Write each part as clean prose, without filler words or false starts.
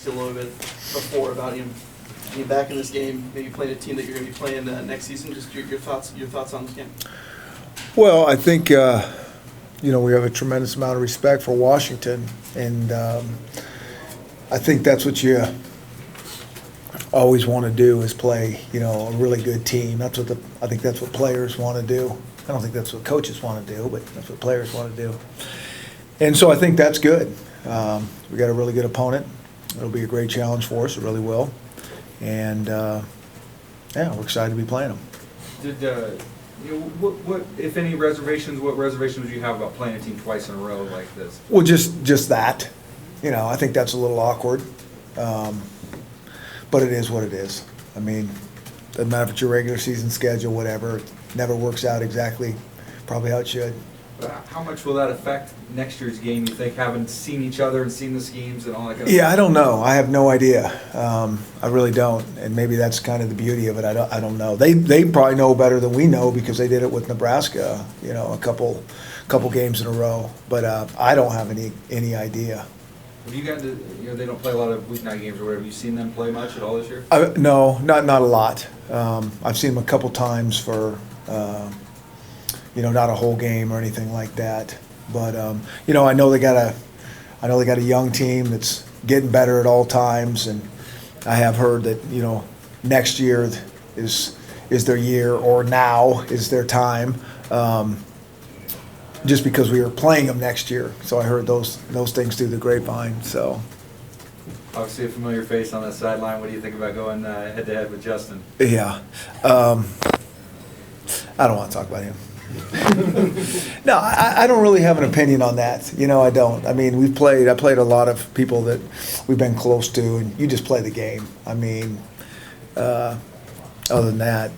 a little bit before about being back in this game, maybe playing a team that you're going to be playing next season. Just your thoughts on this game. Well, I think we have a tremendous amount of respect for Washington, and I think that's what you always want to do is play, a really good team. I think that's what players want to do. I don't think that's what coaches want to do, but that's what players want to do. And so I think that's good. We got a really good opponent. It'll be a great challenge for us. It really will. And we're excited to be playing them. Did what if any reservations? What reservations would you have about playing a team twice in a row like this? Well, just that. I think that's a little awkward. But it is what it is. I mean, doesn't matter if it's your regular season schedule, whatever. It never works out exactly probably how it should. But how much will that affect next year's game, you think, having seen each other and seen the schemes and all that kind of stuff? Yeah, I don't know. I have no idea. I really don't. And maybe that's kind of the beauty of it. I don't know. They probably know better than we know because they did it with Nebraska, a couple games in a row. But I don't have any idea. Have you gotten to, they don't play a lot of weeknight games or whatever. Have you seen them play much at all this year? No, not a lot. I've seen them a couple times for, not a whole game or anything like that. But I know they got a young team that's getting better at all times, and I have heard that next year is their year, or now is their time. Just because we are playing them next year. So I heard those things through the grapevine. So Obviously a familiar face on that sideline. What do you think about going head-to-head with Justin? yeah, I don't want to talk about him. No, I don't really have an opinion on that. I don't. I mean, I played a lot of people that we've been close to, and you just play the game. I mean, other than that,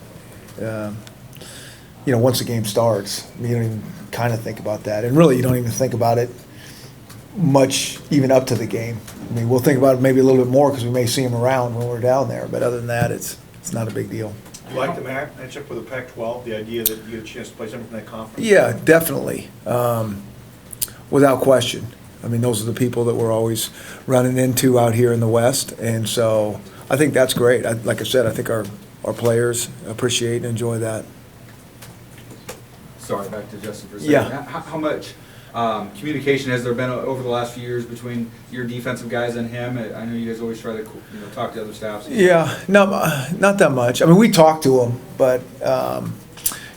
once the game starts, you don't even kind of think about that. And really, you don't even think about it much even up to the game. I mean, we'll think about it maybe a little bit more because we may see them around when we're down there. But other than that, it's not a big deal. You like the matchup with the Pac-12, the idea that you get a chance to play something from that conference? Yeah, definitely. Without question. I mean, those are the people that we're always running into out here in the West. And so I think that's great. Like I said, I think our players appreciate and enjoy that. Sorry, back to Justin for a second. Yeah. How much communication has there been over the last few years between your defensive guys and him? I know you guys always try to talk to other staffs. Yeah, no, not that much. I mean, we talk to him, but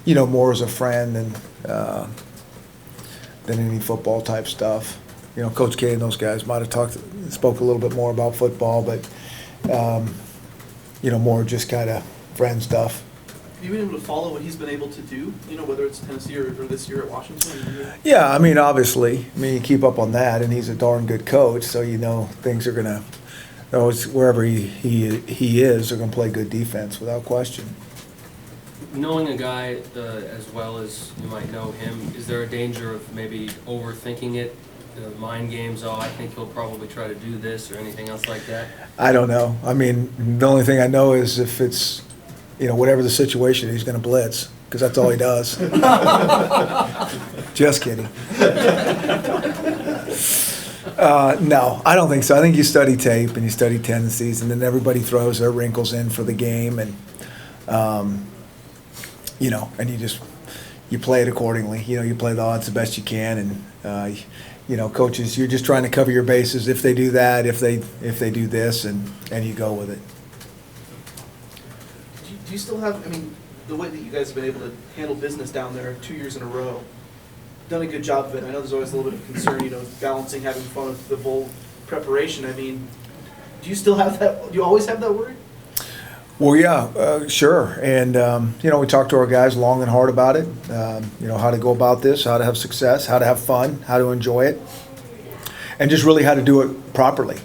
more as a friend than any football type stuff. Coach K and those guys might have spoke a little bit more about football, but more just kind of friend stuff. Have you been able to follow what he's been able to do, whether it's Tennessee or this year at Washington? Yeah, I mean, obviously. I mean, you keep up on that, and he's a darn good coach, so things are going to, wherever he is, they're going to play good defense without question. Knowing a guy as well as you might know him, is there a danger of maybe overthinking it? Mind games, I think he'll probably try to do this or anything else like that? I don't know. I mean, the only thing I know is if it's, whatever the situation, he's going to blitz, because that's all he does. Just kidding. No, I don't think so. I think you study tape and you study tendencies, and then everybody throws their wrinkles in for the game, and and you play it accordingly. You play the odds the best you can, and coaches, you're just trying to cover your bases. If they do that, if they do this, and you go with it. Do you still have, the way that you guys have been able to handle business down there 2 years in a row, done a good job of it. I know there's always a little bit of concern, balancing, having fun with the bowl preparation. I mean, do you still have that? Do you always have that worry? Well, yeah, sure. And, we talk to our guys long and hard about it, how to go about this, how to have success, how to have fun, how to enjoy it, and just really how to do it properly.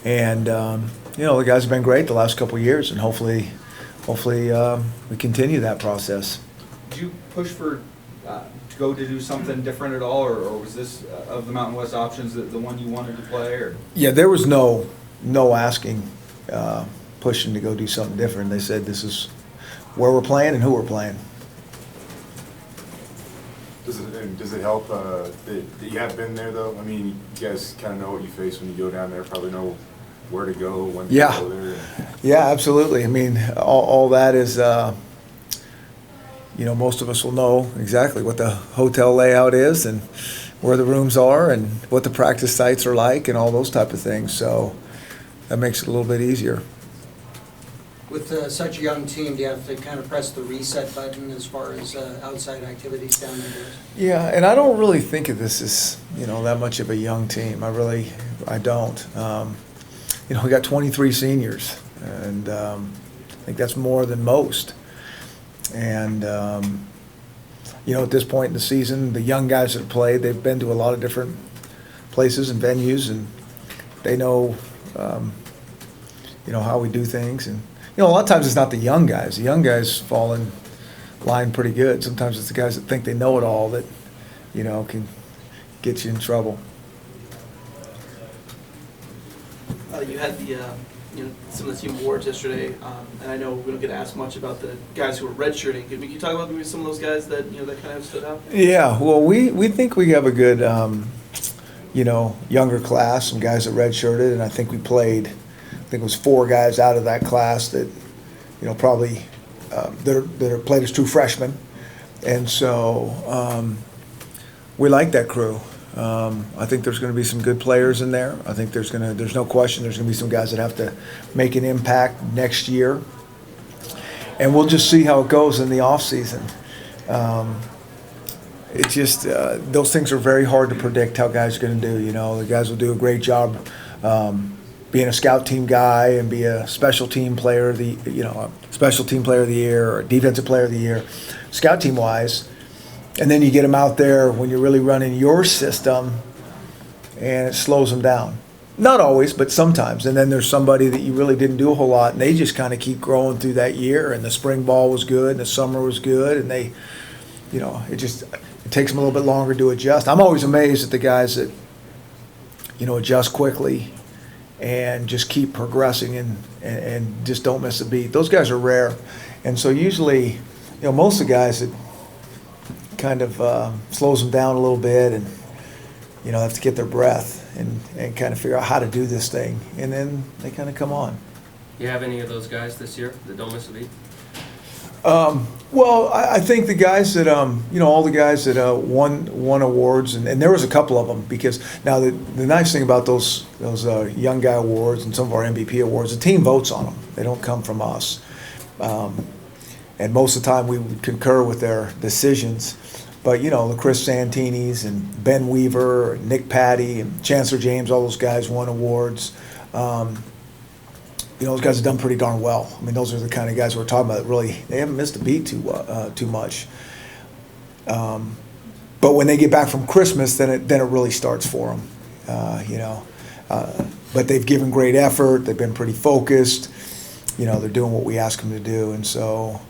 And, the guys have been great the last couple of years, and hopefully we continue that process. Did you push for to go to do something different at all, or was this of the Mountain West options the one you wanted to play? Or yeah, there was no asking, pushing to go do something different. They said this is where we're playing and who we're playing. Does it help that you have been there though? I mean, you guys kind of know what you face when you go down there. Probably know where to go, when to Yeah. go there. Yeah, absolutely. I mean, all that is, most of us will know exactly what the hotel layout is and where the rooms are and what the practice sites are like and all those type of things. So that makes it a little bit easier. With such a young team, do you have to kind of press the reset button as far as outside activities down there goes? Yeah, and I don't really think of this as, that much of a young team. I don't. We got 23 seniors, and I think that's more than most. And, at this point in the season, the young guys that have played, they've been to a lot of different places and venues, and they know, how we do things. And, a lot of times it's not the young guys. The young guys fall in line pretty good. Sometimes it's the guys that think they know it all that, can get you in trouble. You had the, some of the team awards yesterday, and I know we don't get asked much about the guys who were redshirting. Can you talk about maybe some of those guys that, that kind of stood out? Yeah, well, we think we have a good, younger class, some guys that redshirted, and I think we played, it was 4 guys out of that class that, probably that are played as true freshmen, and so we like that crew. I think there's going to be some good players in there. I think there's no question there's going to be some guys that have to make an impact next year, and we'll just see how it goes in the off season. It just those things are very hard to predict how guys are going to do. The guys will do a great job being a scout team guy and be a special team player of the special team player of the year or defensive player of the year, scout team wise. And then you get them out there when you're really running your system, and it slows them down. Not always, but sometimes. And then there's somebody that you really didn't do a whole lot, and they just kind of keep growing through that year. And the spring ball was good, and the summer was good, and they, it takes them a little bit longer to adjust. I'm always amazed at the guys that, adjust quickly and just keep progressing and just don't miss a beat. Those guys are rare. And so usually, most of the guys that kind of slows them down a little bit and, have to get their breath and kind of figure out how to do this thing. And then they kind of come on. You have any of those guys this year that don't miss a beat? Well, I think the guys that, all the guys that won awards, and there was a couple of them, because now the nice thing about those young guy awards and some of our MVP awards, the team votes on them. They don't come from us. And most of the time we would concur with their decisions. But, the Chris Santini's and Ben Weaver, and Nick Patty, and Chancellor James, all those guys won awards. Those guys have done pretty darn well. I mean, those are the kind of guys we're talking about that really, they haven't missed a beat too much. But when they get back from Christmas, then it really starts for them, But they've given great effort. They've been pretty focused. They're doing what we ask them to do, and so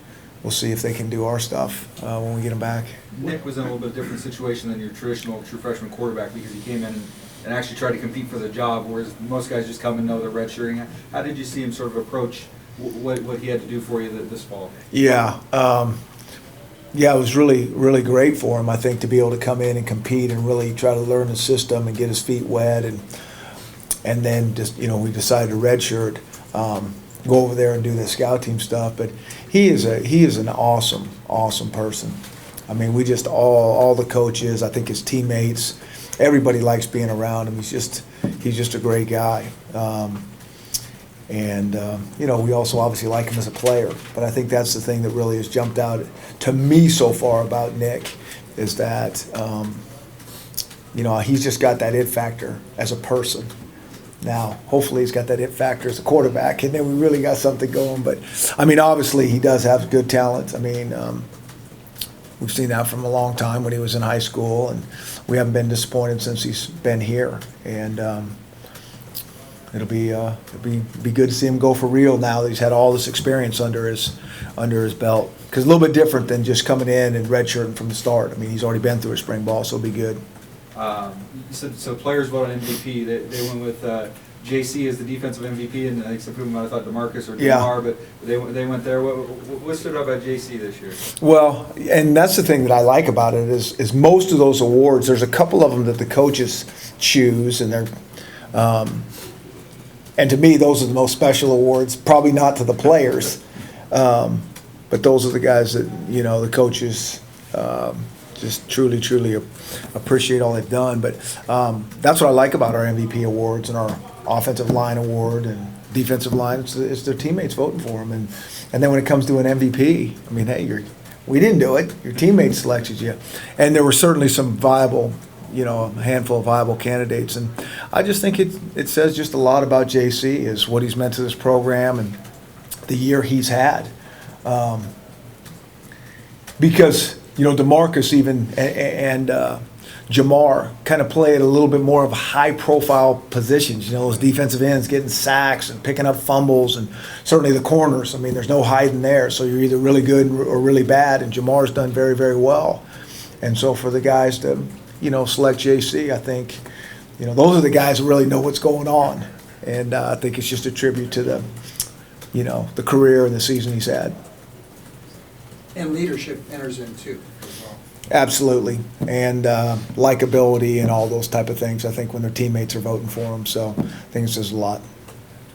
we'll see if they can do our stuff when we get them back. Nick was in a little bit different situation than your traditional true freshman quarterback because he came in and actually tried to compete for the job, whereas most guys just come and know they're redshirting. How did you see him sort of approach what he had to do for you this fall? Yeah. It was really, really great for him, I think, to be able to come in and compete and really try to learn the system and get his feet wet. And then just, we decided to redshirt, go over there and do the scout team stuff. But he is an awesome, awesome person. I mean, we just all the coaches, I think his teammates, everybody likes being around him. He's just a great guy. We also obviously like him as a player. But I think that's the thing that really has jumped out to me so far about Nick is that, he's just got that it factor as a person. Now, hopefully he's got that it factor as a quarterback, and then we really got something going. But, I mean, obviously he does have good talent. I mean, we've seen that from a long time when he was in high school, and we haven't been disappointed since he's been here. And it'll be good to see him go for real now that he's had all this experience under his belt. Because a little bit different than just coming in and redshirting from the start. I mean, he's already been through a spring ball, so it'll be good. So players vote on MVP. They went with JC as the defensive MVP, and I think some people might have thought DeMarcus or DeMar, but they went there. What stood out about JC this year? Well, and that's the thing that I like about it is most of those awards, there's a couple of them that the coaches choose, and they're And to me, those are the most special awards, probably not to the players, but those are the guys that, the coaches just truly, truly appreciate all they've done. But that's what I like about our MVP awards and our offensive line award and defensive line. It's their teammates voting for them. And then when it comes to an MVP, I mean, hey, we didn't do it. Your teammates selected you. And there were certainly some viable, a handful of viable candidates. And I just think it says just a lot about JC, is what he's meant to this program and the year he's had. Because, DeMarcus even and Jamar kind of play at a little bit more of high-profile positions. Those defensive ends getting sacks and picking up fumbles, and certainly the corners. I mean, there's no hiding there. So you're either really good or really bad, and Jamar's done very, very well. And so for the guys to, select JC, I think, those are the guys who really know what's going on. And I think it's just a tribute to the career and the season he's had. And leadership enters in too, as well. Absolutely. And likability and all those type of things, I think, when their teammates are voting for them. So I think it says a lot.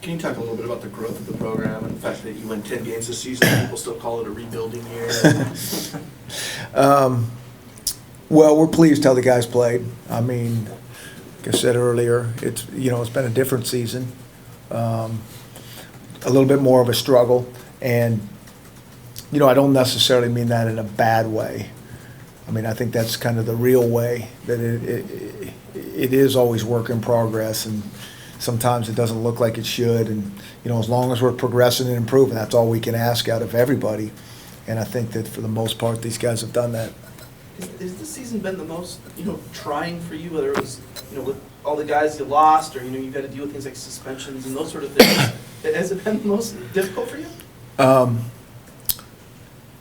Can you talk a little bit about the growth of the program and the fact that you win 10 games this season, people still call it a rebuilding year? Well, we're pleased how the guys played. I mean, like I said earlier, it's been a different season, a little bit more of a struggle, and I don't necessarily mean that in a bad way. I mean, I think that's kind of the real way, that it is always work in progress, and sometimes it doesn't look like it should. And as long as we're progressing and improving, that's all we can ask out of everybody. And I think that for the most part, these guys have done that. Has this season been the most, trying for you, whether it was, with all the guys you lost, or, you've got to deal with things like suspensions and those sort of things? Has it been the most difficult for you?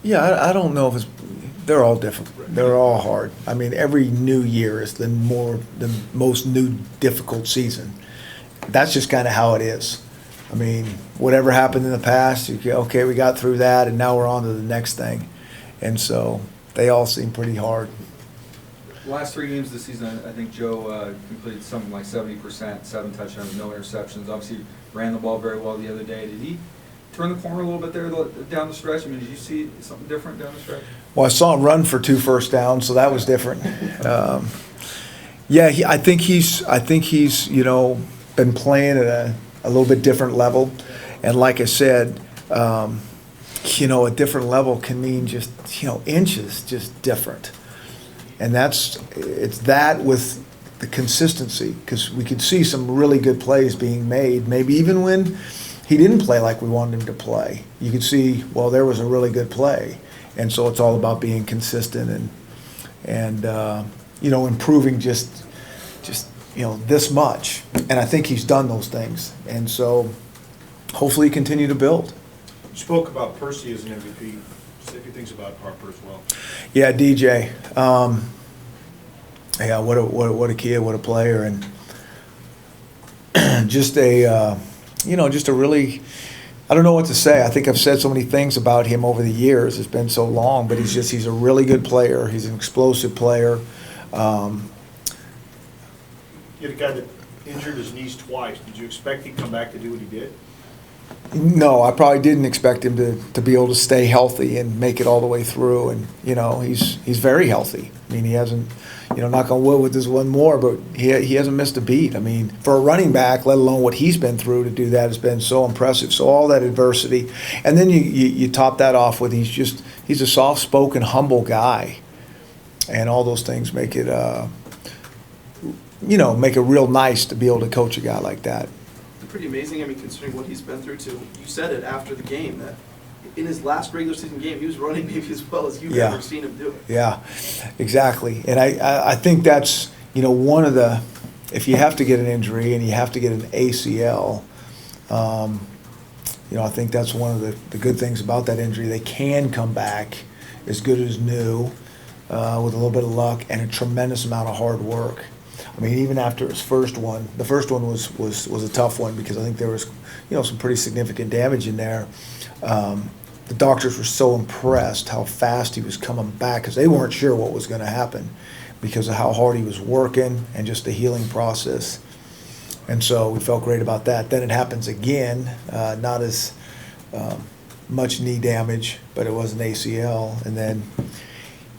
Yeah, I don't know if they're all different. They're all hard. I mean, every new year is the most new difficult season. That's just kind of how it is. I mean, whatever happened in the past, okay, we got through that, and now we're on to the next thing. And so they all seem pretty hard. The last 3 games of the season, I think Joe completed something like 70%, 7 touchdowns, no interceptions. Obviously, ran the ball very well the other day. Did he turn the corner a little bit there down the stretch? I mean, did you see something different down the stretch? Well, I saw him run for 2 first downs, so that was different. Yeah, I think he's been playing at a little bit different level, and like I said, a different level can mean just inches, just different, and it's that with the consistency, because we could see some really good plays being made, maybe even when he didn't play like we wanted him to play. You could see, well, there was a really good play. And so it's all about being consistent and improving just this much. And I think he's done those things. And so hopefully continue to build. You spoke about Percy as an MVP. Say a few things about Harper as well. Yeah, DJ. Yeah, what a kid, what a player, and just a really, I don't know what to say. I think I've said so many things about him over the years. It's been so long, but he's a really good player. He's an explosive player. You had a guy that injured his knees twice. Did you expect he'd come back to do what he did? No, I probably didn't expect him to be able to stay healthy and make it all the way through. And he's very healthy. I mean, he hasn't, knock on wood with this one more, but he hasn't missed a beat. I mean, for a running back, let alone what he's been through, to do that has been so impressive. So all that adversity, and then you top that off with he's a soft-spoken, humble guy, and all those things make it make it real nice to be able to coach a guy like that. Pretty amazing, I mean, considering what he's been through too. You said it after the game, that in his last regular season game, he was running maybe as well as you've ever seen him do it. Yeah, exactly. And I think that's, one of the, if you have to get an injury and you have to get an ACL, I think that's one of the good things about that injury. They can come back as good as new, with a little bit of luck and a tremendous amount of hard work. I mean, even after his first one, the first one was a tough one, because I think there was, some pretty significant damage in there. The doctors were so impressed how fast he was coming back, because they weren't sure what was going to happen because of how hard he was working and just the healing process. And so we felt great about that. Then it happens again, not as much knee damage, but it was an ACL. And then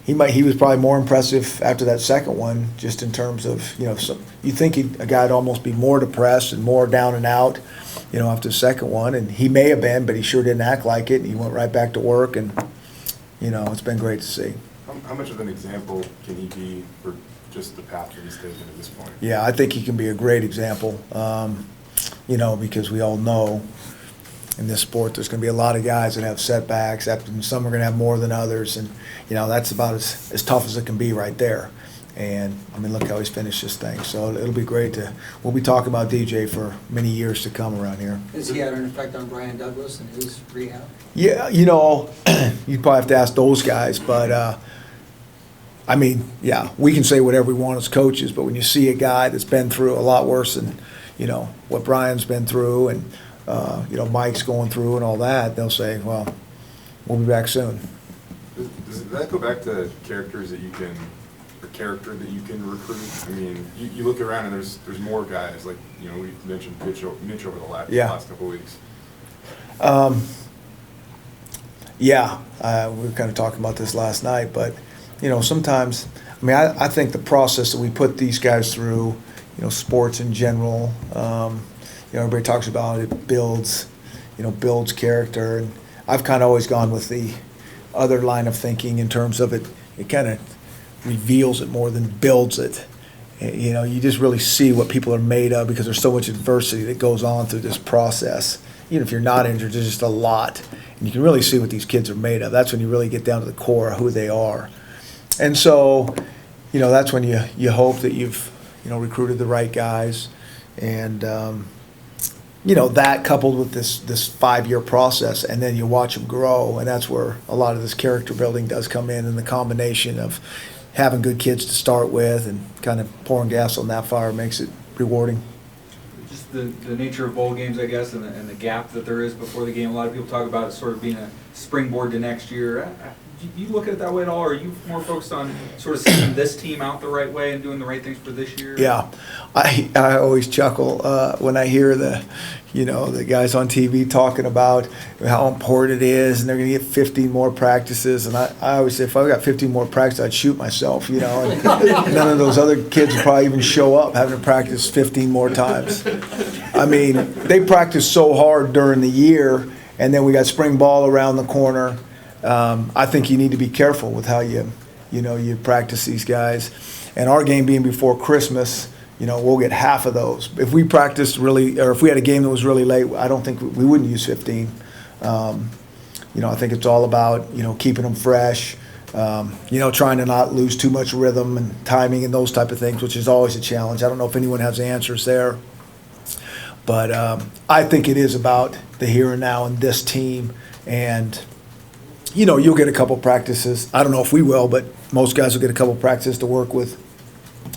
he was probably more impressive after that second one, just in terms of, you think a guy would almost be more depressed and more down and out, after the second one. And he may have been, but he sure didn't act like it. He went right back to work, and, it's been great to see. How much of an example can he be for just the path that he's taken at this point? Yeah, I think he can be a great example, because we all know in this sport there's going to be a lot of guys that have setbacks, and some are going to have more than others, and, that's about as tough as it can be right there. And, look how he's finished this thing. So it'll be great we'll be talking about DJ for many years to come around here. Has he had an effect on Brian Douglas and his rehab? Yeah, you'd probably have to ask those guys, but, yeah, we can say whatever we want as coaches, but when you see a guy that's been through a lot worse than, what Brian's been through and, Mike's going through and all that, they'll say, well, we'll be back soon. Does that go back to character that you can recruit? You look around and there's more guys, like, we mentioned Mitch over the last couple of weeks. Yeah, we were kind of talking about this last night, but, sometimes, I think the process that we put these guys through, sports in general, everybody talks about it builds character, and I've kind of always gone with the other line of thinking in terms of it kind of reveals it more than builds it. You just really see what people are made of because there's so much adversity that goes on through this process. Even if you're not injured, there's just a lot. And you can really see what these kids are made of. That's when you really get down to the core of who they are. And so, that's when you hope that you've, recruited the right guys. And, that coupled with this 5-year process, and then you watch them grow. And that's where a lot of this character building does come in, and the combination of having good kids to start with and kind of pouring gas on that fire makes it rewarding. Just the nature of bowl games, I guess, and the gap that there is before the game. A lot of people talk about it sort of being a springboard to next year. Do you look at it that way at all, or are you more focused on sort of setting this team out the right way and doing the right things for this year? Yeah, I always chuckle when I hear the guys on TV talking about how important it is, and they're going to get 15 more practices. And I always say, if I got 15 more practices, I'd shoot myself, And none of those other kids would probably even show up having to practice 15 more times. They practice so hard during the year, and then we got spring ball around the corner. I think you need to be careful with how you practice these guys. And our game being before Christmas, we'll get half of those. If we practiced really, or if we had a game that was really late, I don't think we wouldn't use 15. I think it's all about, keeping them fresh, trying to not lose too much rhythm and timing and those type of things, which is always a challenge. I don't know if anyone has the answers there. But I think it is about the here and now and this team. And, you'll get a couple practices. I don't know if we will, but most guys will get a couple practices to work with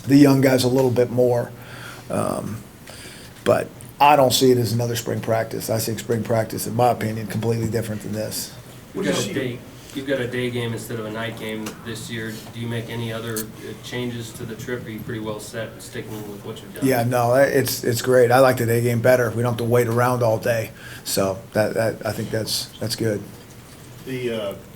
the young guys a little bit more. But I don't see it as another spring practice. I think spring practice, in my opinion, completely different than this. You've got a day game instead of a night game this year. Do you make any other changes to the trip? Are you pretty well set sticking with what you've done? Yeah, no, it's great. I like the day game better. We don't have to wait around all day. So that I think that's good. The